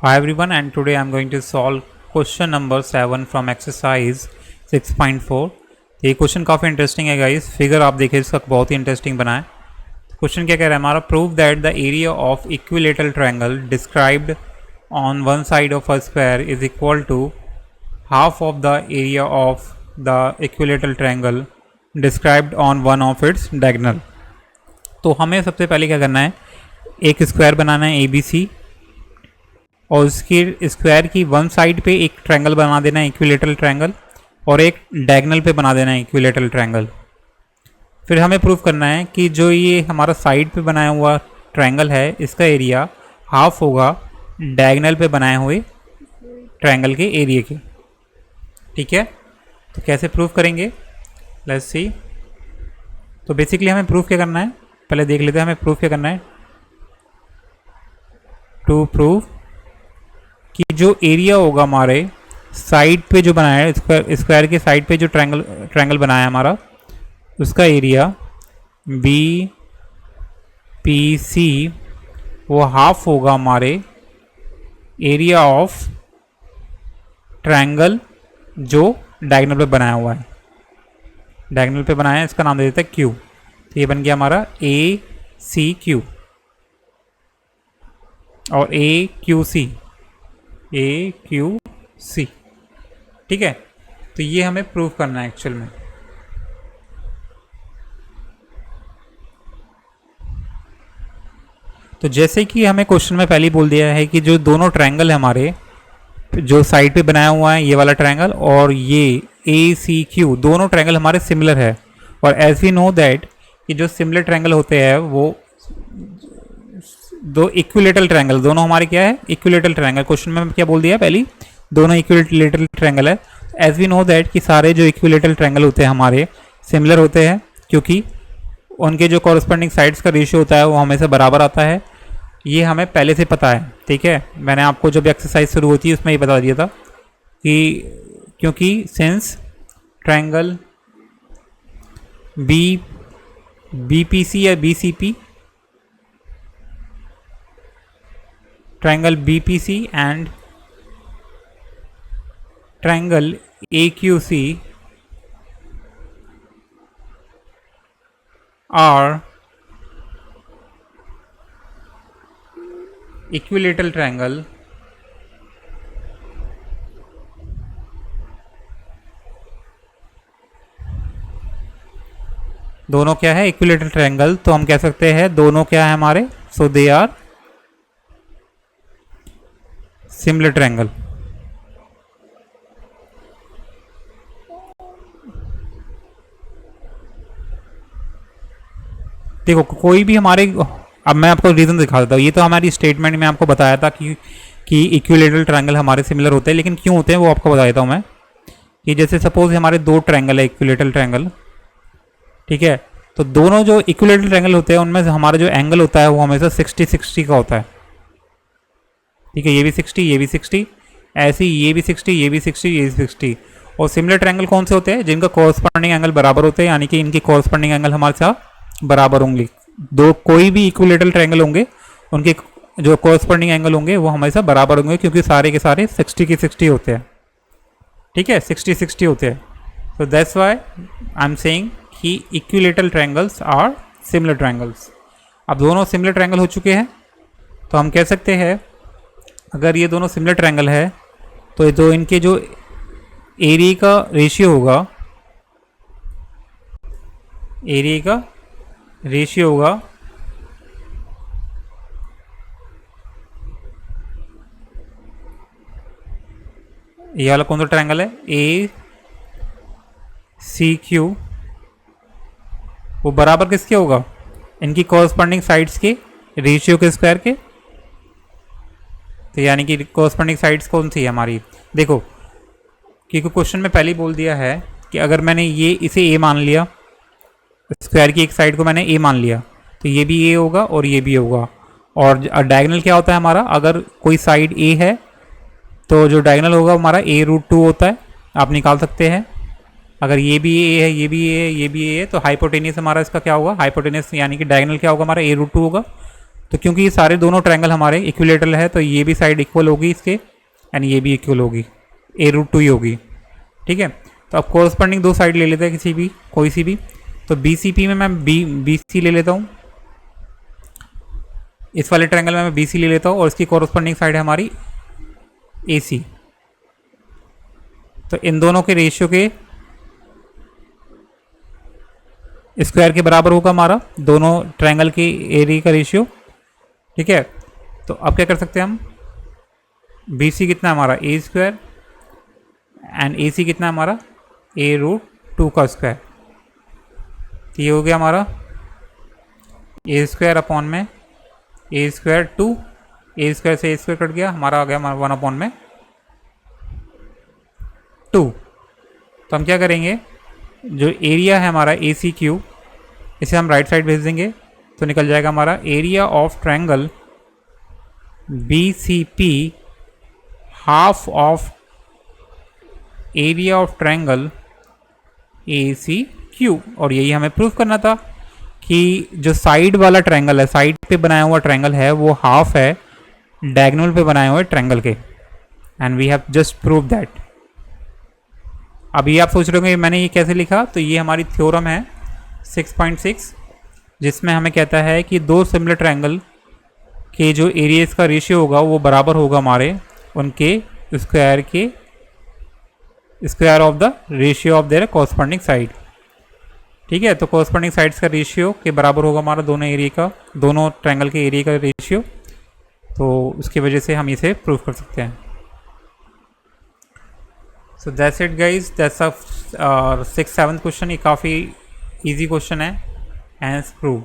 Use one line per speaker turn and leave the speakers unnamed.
Hi everyone, and today I'm going to solve question number 7 from exercise 6.4। ये question काफ़ी interesting है guys. Figure आप देखिए इसका बहुत ही इंटरेस्टिंग बना है। क्वेश्चन क्या कह रहा है हमारा, prove that the area of equilateral triangle described on one side of a square is equal to half of the area of the equilateral triangle described on one of its diagonal. तो हमें सबसे पहले क्या करना है, एक square बनाना है ABC, और उसकी स्क्वायर की वन साइड पे एक ट्रायंगल बना देना है इक्विलेटरल ट्रायंगल, और एक डायगोनल पे बना देना है इक्विलेटरल ट्रायंगल। फिर हमें प्रूफ करना है कि जो ये हमारा साइड पे बनाया हुआ ट्रायंगल है इसका एरिया हाफ होगा डायगोनल पे बनाए हुए ट्रायंगल के एरिया के। ठीक है, तो कैसे प्रूफ करेंगे, लेट्स सी। तो बेसिकली हमें प्रूफ क्या करना है, पहले देख लेते हैं हमें प्रूफ क्या करना है। टू प्रूफ कि जो एरिया होगा हमारे साइड पे जो बनाया है स्क्वायर के साइड पे जो ट्रायंगल बनाया है हमारा, उसका एरिया BPC वो हाफ होगा हमारे एरिया ऑफ ट्रायंगल जो डायगोनल पे बनाया हुआ है। डायगोनल पे बनाया है, इसका नाम दे देते हैं Q। तो ये बन गया हमारा ACQ और AQC। ठीक है, तो ये हमें प्रूफ करना है एक्चुअल में। तो जैसे कि हमें क्वेश्चन में पहले ही बोल दिया है कि जो दोनों ट्रायंगल है हमारे, जो साइड पे बनाया हुआ है ये वाला ट्रायंगल और ये ACQ, दोनों ट्रायंगल हमारे सिमिलर है। और एज वी नो दैट कि जो सिमिलर ट्रायंगल होते हैं वो दो इक्विलेटरल ट्रायंगल, दोनों हमारे क्या है, इक्विलेटरल ट्रायंगल। क्वेश्चन में क्या बोल दिया पहले, दोनों इक्विलेटरल ट्रायंगल है। एज वी नो दैट कि सारे जो इक्विलेटरल ट्रायंगल होते हैं हमारे सिमिलर होते हैं, क्योंकि उनके जो कॉरस्पॉन्डिंग साइड्स का रेशियो होता है वो हमेशा बराबर आता है। ये हमें पहले से पता है। ठीक है, मैंने आपको जब एक्सरसाइज शुरू होती है उसमें ये बता दिया था कि क्योंकि सिंस ट्रायंगल BPC या BCP, triangle BPC and triangle AQC are equilateral triangle दोनों क्या है, इक्विलेटरल ट्रायंगल। तो हम कह सकते हैं दोनों क्या है हमारे, सो दे आर सिमिलर ट्रायंगल। देखो कोई भी हमारे, अब मैं आपको रीजन दिखा देता हूँ। ये तो हमारी स्टेटमेंट में आपको बताया था कि इक्विलेटरल ट्रायंगल हमारे सिमिलर होते हैं, लेकिन क्यों होते हैं वो आपको बता देता हूँ मैं। कि जैसे सपोज हमारे दो ट्रायंगल है इक्विलेटरल ट्रायंगल, ठीक है, तो दोनों जो इक्विलेटरल ट्रायंगल होते हैं उनमें हमारा जो एंगल होता है वो हमेशा 60-60 का होता है। ठीक है, ये भी 60, ये भी 60, ऐसे ही ये भी 60, ये भी 60, ये भी 60। और सिमिलर ट्रायंगल कौन से होते हैं, जिनका कॉरस्पॉन्डिंग एंगल बराबर होते हैं, यानी कि इनके कॉरस्पॉन्डिंग एंगल हमारे साथ बराबर होंगे। दो कोई भी इक्विलेटरल ट्रायंगल होंगे उनके जो कॉरस्पॉन्डिंग एंगल होंगे वो हमेशा बराबर होंगे, क्योंकि सारे के सारे 60 के 60 होते हैं। ठीक है, 60-60 होते हैं। तो that's why I am saying कि equilateral triangles are similar triangles. अब दोनों सिमिलर ट्रायंगल हो चुके हैं, तो हम कह सकते हैं अगर ये दोनों सिमिलर ट्रायंगल है तो जो इनके जो एरिया का रेशियो होगा, एरिया का रेशियो होगा ये वाला कौन सा ट्रायंगल है, ACQ, वो बराबर किसके होगा, इनकी कॉरस्पॉन्डिंग साइड्स के रेशियो के स्क्वायर के। तो यानी कि कॉरस्पॉन्डिंग साइड्स कौन सी है हमारी, देखो क्योंकि क्वेश्चन में पहले ही बोल दिया है कि अगर मैंने ये इसे A मान लिया, स्क्वायर की एक साइड को मैंने A मान लिया, तो ये भी A होगा और ये भी होगा। और डायगोनल क्या होता है हमारा, अगर कोई साइड A है तो जो डायगोनल होगा हमारा A√2 होता है, आप निकाल सकते हैं। अगर ये भी ए है, ये भी ए है, ये भी ए है, तो हाइपोटेनियस हमारा इसका क्या होगा, हाइपोटेनियस यानी कि डायगोनल क्या होगा हमारा A√2 होगा। तो क्योंकि ये सारे दोनों ट्रायंगल हमारे इक्विलेटरल है तो ये भी साइड इक्वल होगी इसके एंड ये भी इक्वल होगी, a√2 ही होगी। ठीक है, तो अब कोरस्पॉन्डिंग दो साइड ले लेते हैं किसी भी, कोई सी भी। तो BCP में मैं BC ले लेता हूँ, इस वाले ट्रायंगल में मैं BC ले लेता हूँ और इसकी कोरस्पॉन्डिंग साइड है हमारी AC। तो इन दोनों के रेशियो के स्क्वायर के बराबर होगा हमारा दोनों ट्रायंगल के एरिया का रेशियो। ठीक है, तो अब क्या कर सकते हैं हम, BC कितना है हमारा a² एंड AC कितना है हमारा a√2 का स्क्वायर। तो ये हो गया हमारा a² अपॉन में a² 2, a² से a² कट गया, हमारा आ गया 1 अपॉन में 2। तो हम क्या करेंगे, जो एरिया है हमारा AC³ इसे हम राइट साइड भेज देंगे, तो निकल जाएगा हमारा area of triangle BCP half of area of triangle AC³ और यही हमें प्रूफ करना था कि जो साइड वाला ट्रायंगल है, साइड पे बनाया हुआ ट्रायंगल है वो हाफ है डायगोनल पे बनाए हुए ट्रायंगल के, and we have just prove that. अभी आप सोच रहे होंगे मैंने ये कैसे लिखा, तो ये हमारी थ्योरम है 6.6 जिसमें हमें कहता है कि दो सिमिलर ट्रायंगल के जो एरियाज का रेशियो होगा वो बराबर होगा हमारे उनके square of the ratio of their corresponding side. ठीक है, तो कॉरस्पॉन्डिंग साइड्स का रेशियो के बराबर होगा हमारा दोनों एरिया का, दोनों ट्रायंगल के एरिया का रेशियो। तो उसकी वजह से हम इसे प्रूव कर सकते हैं। So that's it guys, that's a 6th 7th question. ये काफ़ी इजी क्वेश्चन है, हैंस प्रूव।